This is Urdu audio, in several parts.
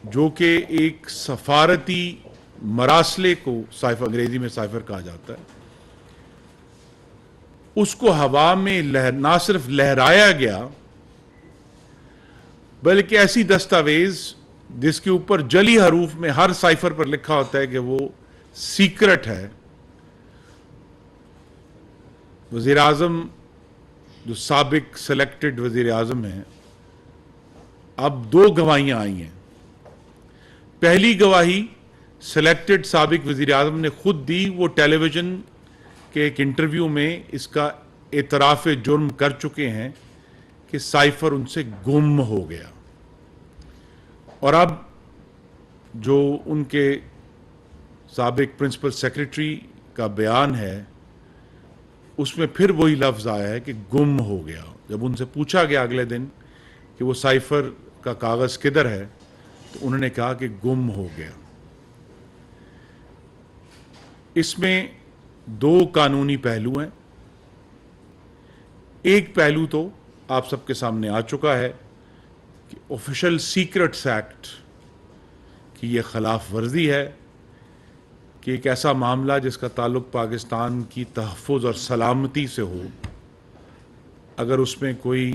جو کہ ایک سفارتی مراسلے کو انگریزی میں سائفر کہا جاتا ہے، اس کو ہوا میں نہ صرف لہرایا گیا بلکہ ایسی دستاویز جس کے اوپر جلی حروف میں ہر سائفر پر لکھا ہوتا ہے کہ وہ سیکرٹ ہے. وزیر اعظم جو سابق سلیکٹڈ وزیر اعظم ہیں، اب 2 گواہیاں آئی ہیں. پہلی گواہی سلیکٹڈ سابق وزیر اعظم نے خود دی. وہ ٹیلی ویژن کے ایک انٹرویو میں اس کا اعتراف جرم کر چکے ہیں کہ سائفر ان سے گم ہو گیا. اور اب جو ان کے سابق پرنسپل سیکرٹری کا بیان ہے، اس میں پھر وہی لفظ آیا ہے کہ گم ہو گیا. جب ان سے پوچھا گیا اگلے دن کہ وہ سائفر کا کاغذ کدھر ہے، تو انہوں نے کہا کہ گم ہو گیا. اس میں 2 قانونی پہلو ہیں. ایک پہلو تو آپ سب کے سامنے آ چکا ہے کہ آفیشل سیکرٹس ایکٹ کی یہ خلاف ورزی ہے کہ ایک ایسا معاملہ جس کا تعلق پاکستان کی تحفظ اور سلامتی سے ہو، اگر اس میں کوئی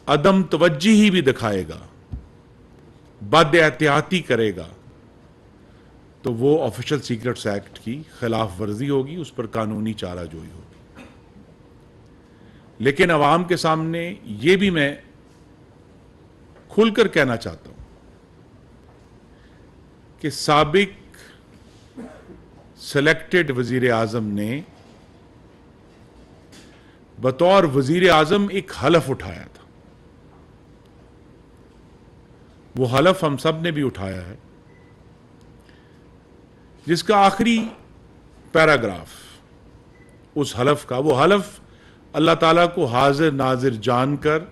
عدم توجہی بھی دکھائے گا، بد احتیاطی کرے گا، تو وہ آفیشل سیکرٹس ایکٹ کی خلاف ورزی ہوگی، اس پر قانونی چارہ جوئی ہوگی. لیکن عوام کے سامنے یہ بھی میں کھل کر کہنا چاہتا ہوں کہ سابق سلیکٹڈ وزیر اعظم نے بطور وزیر اعظم ایک حلف اٹھایا تھا. وہ حلف ہم سب نے بھی اٹھایا ہے، جس کا آخری پیراگراف اس حلف کا، وہ حلف اللہ تعالیٰ کو حاضر ناظر جان کر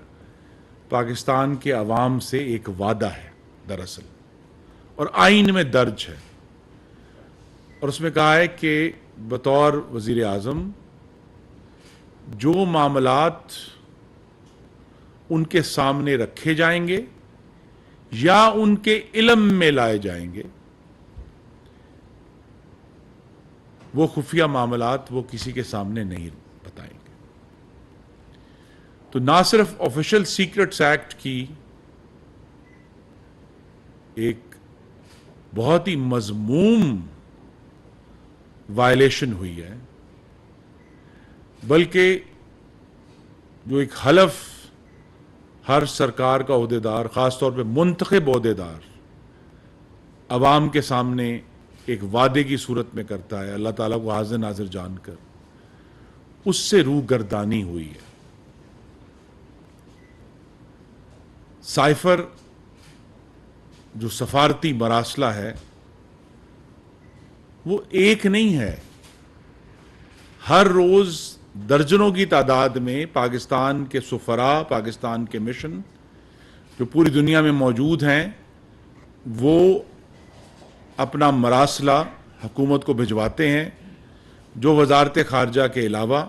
پاکستان کے عوام سے ایک وعدہ ہے دراصل، اور آئین میں درج ہے. اور اس میں کہا ہے کہ بطور وزیر اعظم جو معاملات ان کے سامنے رکھے جائیں گے یا ان کے علم میں لائے جائیں گے، وہ خفیہ معاملات وہ کسی کے سامنے نہیں بتائیں گے. تو نہ صرف آفیشل سیکرٹس ایکٹ کی ایک بہت ہی مذموم وائلیشن ہوئی ہے، بلکہ جو ایک حلف ہر سرکار کا عہدیدار، خاص طور پہ منتخب عہدیدار، عوام کے سامنے ایک وعدے کی صورت میں کرتا ہے اللہ تعالیٰ کو حاضر ناظر جان کر، اس سے روح گردانی ہوئی ہے. سائفر جو سفارتی مراسلہ ہے وہ ایک نہیں ہے. ہر روز درجنوں کی تعداد میں پاکستان کے سفراء، پاکستان کے مشن جو پوری دنیا میں موجود ہیں، وہ اپنا مراسلہ حکومت کو بھجواتے ہیں، جو وزارت خارجہ کے علاوہ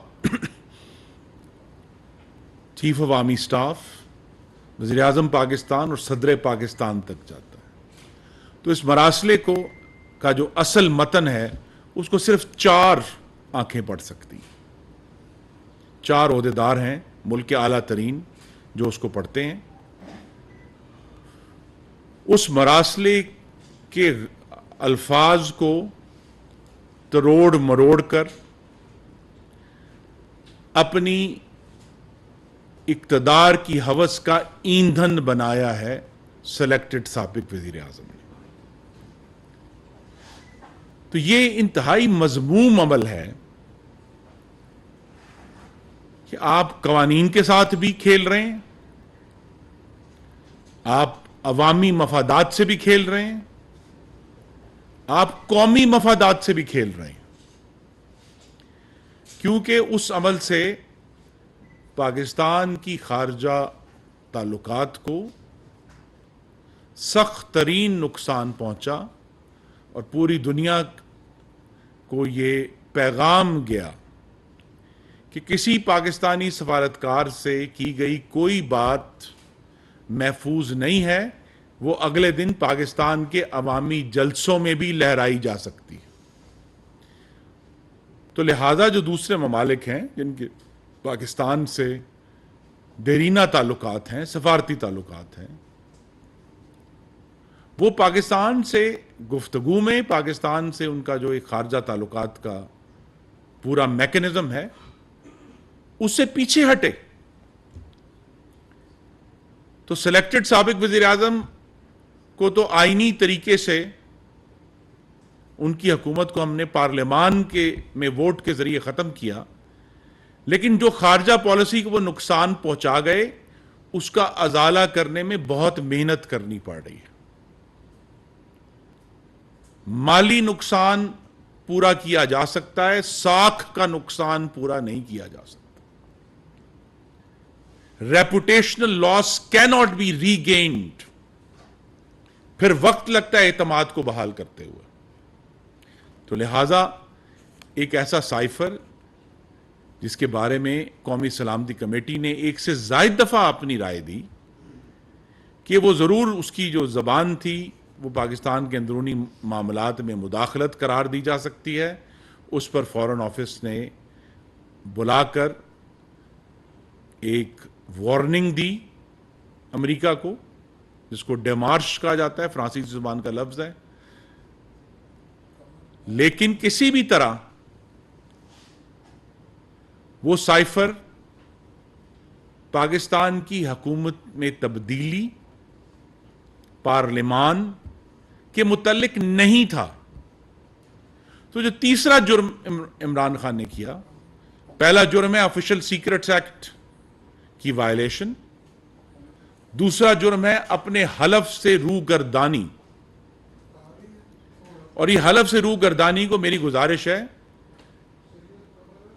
چیف آف آرمی اسٹاف، وزیر اعظم پاکستان اور صدر پاکستان تک جاتا ہے. تو اس مراسلے کا جو اصل متن ہے، اس کو صرف 4 آنکھیں پڑھ سکتی. 4 عہدیدار ہیں ملک کے اعلیٰ ترین جو اس کو پڑھتے ہیں. اس مراسلے کے الفاظ کو تروڑ مروڑ کر اپنی اقتدار کی ہوس کا ایندھن بنایا ہے سلیکٹڈ سابق وزیر اعظم نے. تو یہ انتہائی مذموم عمل ہے کہ آپ قوانین کے ساتھ بھی کھیل رہے ہیں، آپ عوامی مفادات سے بھی کھیل رہے ہیں، آپ قومی مفادات سے بھی کھیل رہے ہیں. کیونکہ اس عمل سے پاکستان کی خارجہ تعلقات کو سخت ترین نقصان پہنچا، اور پوری دنیا کو یہ پیغام گیا کہ کسی پاکستانی سفارتکار سے کی گئی کوئی بات محفوظ نہیں ہے وہ اگلے دن پاکستان کے عوامی جلسوں میں بھی لہرائی جا سکتی ہے. تو لہذا جو دوسرے ممالک ہیں جن کے پاکستان سے دیرینہ تعلقات ہیں، سفارتی تعلقات ہیں، وہ پاکستان سے گفتگو میں، پاکستان سے ان کا جو ایک خارجہ تعلقات کا پورا میکنزم ہے اس سے پیچھے ہٹے. تو سلیکٹڈ سابق وزیر اعظم کو تو آئینی طریقے سے ان کی حکومت کو ہم نے پارلیمان میں ووٹ کے ذریعے ختم کیا، لیکن جو خارجہ پالیسی کو وہ نقصان پہنچا گئے اس کا ازالہ کرنے میں بہت محنت کرنی پڑ رہی ہے. مالی نقصان پورا کیا جا سکتا ہے، ساکھ کا نقصان پورا نہیں کیا جا سکتا. ریپوٹیشنل لاس کی ناٹ بی ری گینڈ. پھر وقت لگتا ہے اعتماد کو بحال کرتے ہوئے. تو لہذا ایک ایسا سائفر جس کے بارے میں قومی سلامتی کمیٹی نے ایک سے زائد دفعہ اپنی رائے دی کہ وہ ضرور اس کی جو زبان تھی وہ پاکستان کے اندرونی معاملات میں مداخلت قرار دی جا سکتی ہے، اس پر فارن آفس نے بلا کر ایک وارننگ دی امریکہ کو، جس کو ڈیمارش کہا جاتا ہے، فرانسیسی زبان کا لفظ ہے. لیکن کسی بھی طرح وہ سائفر پاکستان کی حکومت میں تبدیلی، پارلیمان کے متعلق نہیں تھا. تو جو تیسرا جرم عمران خان نے کیا، پہلا جرم ہے آفیشل سیکرٹس ایکٹ کی وائلیشن، دوسرا جرم ہے اپنے حلف سے روگردانی. اور یہ حلف سے روگردانی کو میری گزارش ہے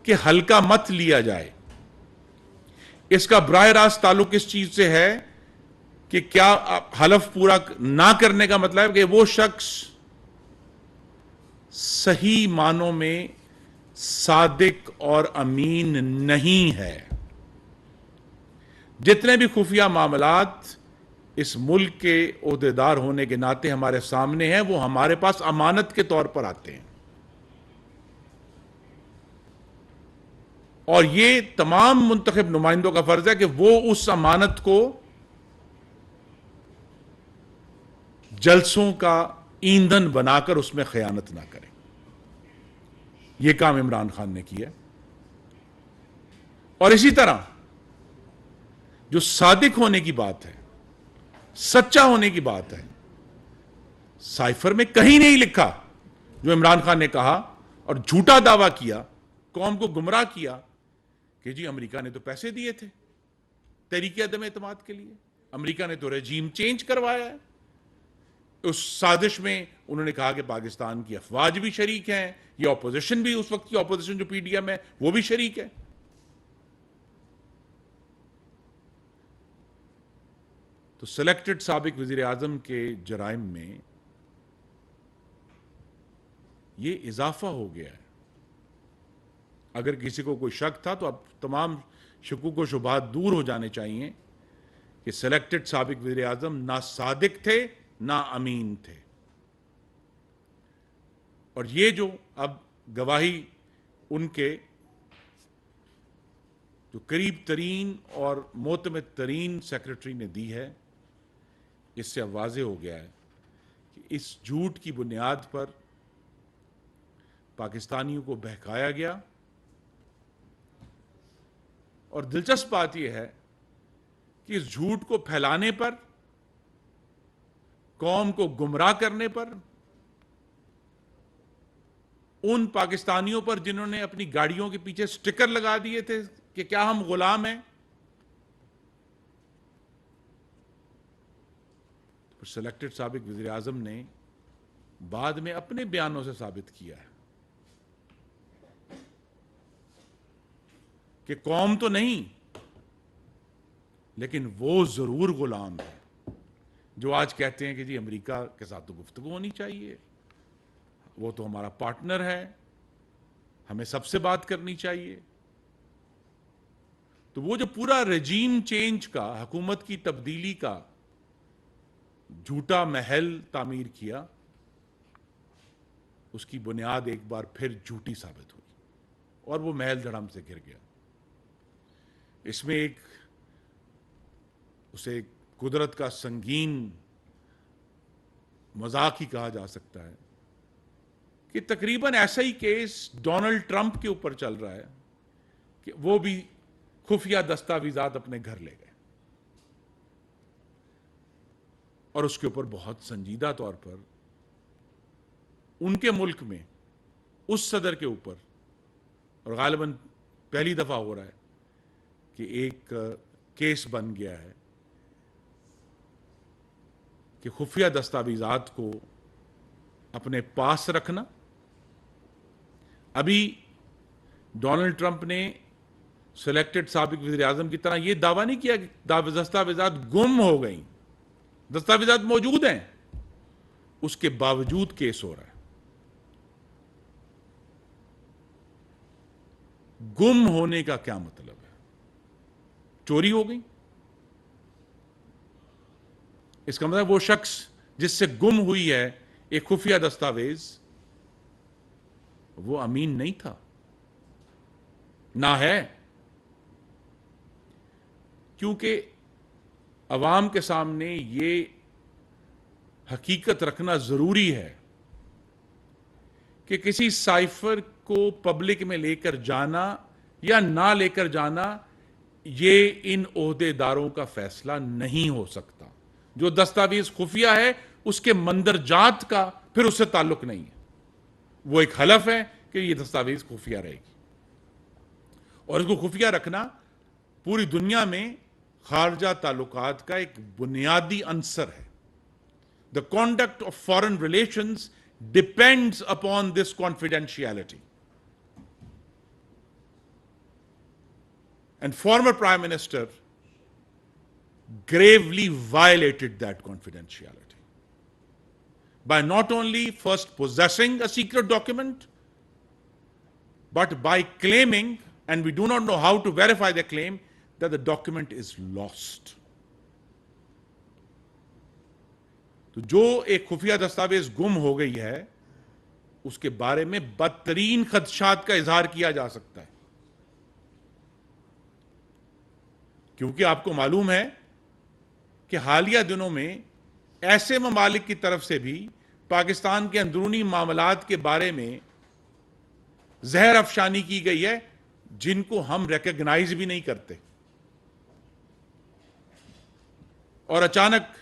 کہ ہلکا مت لیا جائے. اس کا براہ راست تعلق اس چیز سے ہے کہ کیا حلف پورا نہ کرنے کا مطلب ہے کہ وہ شخص صحیح معنوں میں صادق اور امین نہیں ہے. جتنے بھی خفیہ معاملات اس ملک کے عہدیدار ہونے کے ناطے ہمارے سامنے ہیں وہ ہمارے پاس امانت کے طور پر آتے ہیں، اور یہ تمام منتخب نمائندوں کا فرض ہے کہ وہ اس امانت کو جلسوں کا ایندھن بنا کر اس میں خیانت نہ کریں. یہ کام عمران خان نے کیا. اور اسی طرح جو صادق ہونے کی بات ہے، سچا ہونے کی بات ہے، سائفر میں کہیں نہیں لکھا جو عمران خان نے کہا اور جھوٹا دعویٰ کیا، قوم کو گمراہ کیا کہ جی امریکہ نے تو پیسے دیے تھے تحریک عدم اعتماد کے لیے، امریکہ نے تو رجیم چینج کروایا ہے. اس سازش میں انہوں نے کہا کہ پاکستان کی افواج بھی شریک ہیں، یہ اپوزیشن بھی، اس وقت کی اپوزیشن جو پی ڈی ایم ہے وہ بھی شریک ہے. تو سلیکٹڈ سابق وزیر اعظم کے جرائم میں یہ اضافہ ہو گیا ہے. اگر کسی کو کوئی شک تھا تو اب تمام شکوک و شبہات دور ہو جانے چاہیے کہ سلیکٹڈ سابق وزیر اعظم نہ صادق تھے نہ امین تھے. اور یہ جو اب گواہی ان کے جو قریب ترین اور معتمد ترین سیکرٹری نے دی ہے، اس سے اب واضح ہو گیا ہے کہ اس جھوٹ کی بنیاد پر پاکستانیوں کو بہکایا گیا. اور دلچسپ بات یہ ہے کہ اس جھوٹ کو پھیلانے پر، قوم کو گمراہ کرنے پر، ان پاکستانیوں پر جنہوں نے اپنی گاڑیوں کے پیچھے سٹکر لگا دیے تھے کہ کیا ہم غلام ہیں، سلیکٹڈ سابق وزیر اعظم نے بعد میں اپنے بیانوں سے ثابت کیا ہے کہ قوم تو نہیں لیکن وہ ضرور غلام ہے جو آج کہتے ہیں کہ جی امریکہ کے ساتھ تو گفتگو ہونی چاہیے، وہ تو ہمارا پارٹنر ہے، ہمیں سب سے بات کرنی چاہیے. تو وہ جو پورا رجیم چینج کا، حکومت کی تبدیلی کا جھوٹا محل تعمیر کیا، اس کی بنیاد ایک بار پھر جھوٹی ثابت ہوئی اور وہ محل دھڑم سے گر گیا۔ اس میں اسے قدرت کا سنگین مذاق ہی کہا جا سکتا ہے کہ تقریباً ایسا ہی کیس ڈونلڈ ٹرمپ کے اوپر چل رہا ہے کہ وہ بھی خفیہ دستاویزات اپنے گھر لے گئے اور اس کے اوپر بہت سنجیدہ طور پر ان کے ملک میں اس صدر کے اوپر، اور غالباً پہلی دفعہ ہو رہا ہے کہ ایک کیس بن گیا ہے کہ خفیہ دستاویزات کو اپنے پاس رکھنا۔ ابھی ڈونلڈ ٹرمپ نے سلیکٹڈ سابق وزیر اعظم کی طرح یہ دعویٰ نہیں کیا کہ دستاویزات گم ہو گئیں، دستاویزات موجود ہیں، اس کے باوجود کیس ہو رہا ہے۔ گم ہونے کا کیا مطلب ہے؟ چوری ہو گئی؟ اس کا مطلب وہ شخص جس سے گم ہوئی ہے ایک خفیہ دستاویز، وہ امین نہیں تھا، نہ ہے، کیونکہ عوام کے سامنے یہ حقیقت رکھنا ضروری ہے کہ کسی سائفر کو پبلک میں لے کر جانا یا نہ لے کر جانا یہ ان عہدے داروں کا فیصلہ نہیں ہو سکتا۔ جو دستاویز خفیہ ہے اس کے مندرجات کا پھر اس سے تعلق نہیں ہے، وہ ایک حلف ہے کہ یہ دستاویز خفیہ رہے گی، اور اس کو خفیہ رکھنا پوری دنیا میں خارجہ تعلقات کا ایک بنیادی عنصر ہے۔ The conduct of foreign relations depends upon this confidentiality. And former Prime Minister gravely violated that confidentiality by not only first possessing a secret document, but by claiming, and we do not know how to verify the claim, that the document is lost. تو جو ایک خفیہ دستاویز گم ہو گئی ہے اس کے بارے میں بدترین خدشات کا اظہار کیا جا سکتا ہے، کیونکہ آپ کو معلوم ہے کہ حالیہ دنوں میں ایسے ممالک کی طرف سے بھی پاکستان کے اندرونی معاملات کے بارے میں زہر افشانی کی گئی ہے جن کو ہم ریکگنائز بھی نہیں کرتے، اور اچانک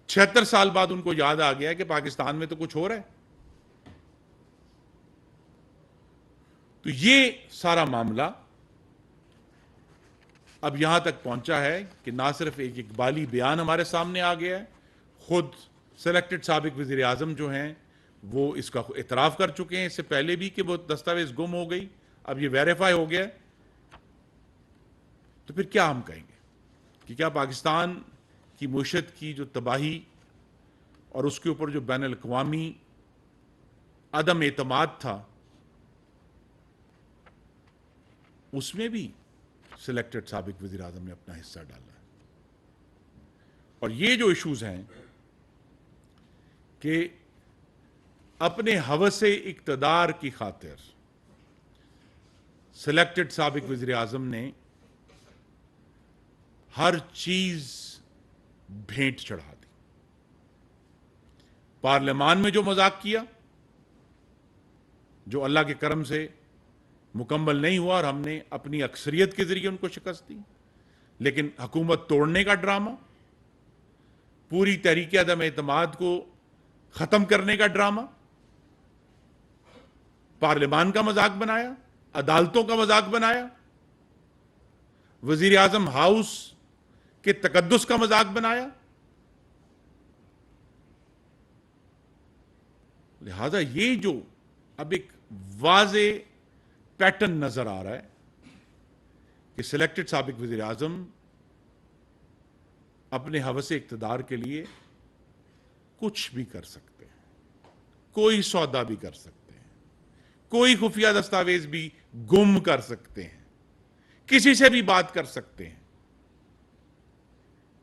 76 سال بعد ان کو یاد آ گیا کہ پاکستان میں تو کچھ ہو رہا ہے۔ تو یہ سارا معاملہ اب یہاں تک پہنچا ہے کہ نہ صرف ایک اقبالی بیان ہمارے سامنے آ گیا ہے، خود سلیکٹڈ سابق وزیر اعظم جو ہیں وہ اس کا اعتراف کر چکے ہیں اس سے پہلے بھی کہ وہ دستاویز گم ہو گئی، اب یہ ویریفائی ہو گیا ہے۔ تو پھر کیا ہم کہیں گے کہ کیا پاکستان کی معیشت کی جو تباہی اور اس کے اوپر جو بین الاقوامی عدم اعتماد تھا اس میں بھی سلیکٹڈ سابق وزیر اعظم نے اپنا حصہ ڈالا ہے؟ اور یہ جو ایشوز ہیں کہ اپنے ہوس اقتدار کی خاطر سلیکٹڈ سابق وزیر اعظم نے ہر چیز بھینٹ چڑھا دی۔ پارلیمان میں جو مذاق کیا، جو اللہ کے کرم سے مکمل نہیں ہوا اور ہم نے اپنی اکثریت کے ذریعے ان کو شکست دی، لیکن حکومت توڑنے کا ڈرامہ، پوری تحریک عدم اعتماد کو ختم کرنے کا ڈرامہ، پارلیمان کا مذاق بنایا، عدالتوں کا مذاق بنایا، وزیر اعظم ہاؤس کے تقدس کا مذاق بنایا۔ لہذا یہ جو اب ایک واضح پیٹرن نظر آ رہا ہے کہ سلیکٹڈ سابق وزیر اعظم اپنے ہوس اقتدار کے لیے کچھ بھی کر سکتے ہیں، کوئی سودا بھی کر سکتے ہیں، کوئی خفیہ دستاویز بھی گم کر سکتے ہیں، کسی سے بھی بات کر سکتے ہیں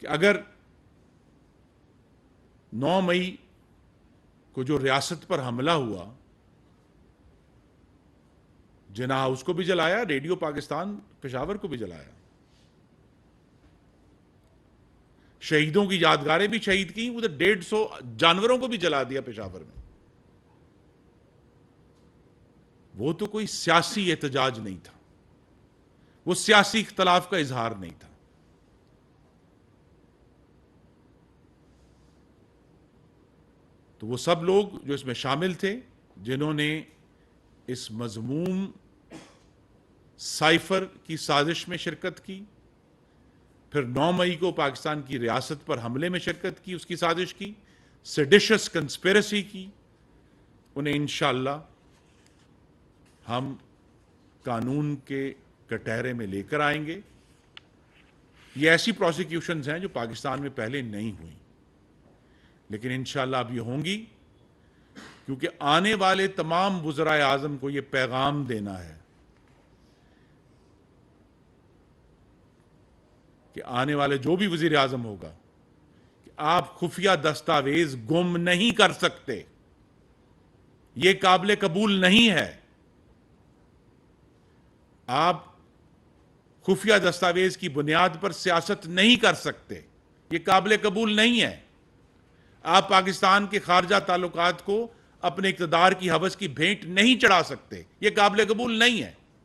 کہ اگر 9 مئی کو جو ریاست پر حملہ ہوا، جناح ہاؤس کو بھی جلایا، ریڈیو پاکستان پشاور کو بھی جلایا، شہیدوں کی یادگاریں بھی شہید کی، ادھر 150 جانوروں کو بھی جلا دیا پشاور میں. وہ تو کوئی سیاسی احتجاج نہیں تھا، وہ سیاسی اختلاف کا اظہار نہیں تھا. تو وہ سب لوگ جو اس میں شامل تھے، جنہوں نے اس مذموم سائفر کی سازش میں شرکت کی، پھر 9 مئی کو پاکستان کی ریاست پر حملے میں شرکت کی، اس کی سازش کی، سیڈیشس کنسپیرسی کی، انہیں انشاءاللہ ہم قانون کے کٹہرے میں لے کر آئیں گے. یہ ایسی پروسیکیوشنز ہیں جو پاکستان میں پہلے نہیں ہوئی، لیکن انشاءاللہ اب یہ ہوں گی، کیونکہ آنے والے تمام وزرائے اعظم کو یہ پیغام دینا ہے کہ آنے والے جو بھی وزیر اعظم ہوگا کہ آپ خفیہ دستاویز گم نہیں کر سکتے، یہ قابل قبول نہیں ہے. آپ خفیہ دستاویز کی بنیاد پر سیاست نہیں کر سکتے، یہ قابل قبول نہیں ہے. آپ پاکستان کے خارجہ تعلقات کو اپنے اقتدار کی ہوس کی بھینٹ نہیں چڑھا سکتے، یہ قابل قبول نہیں ہے.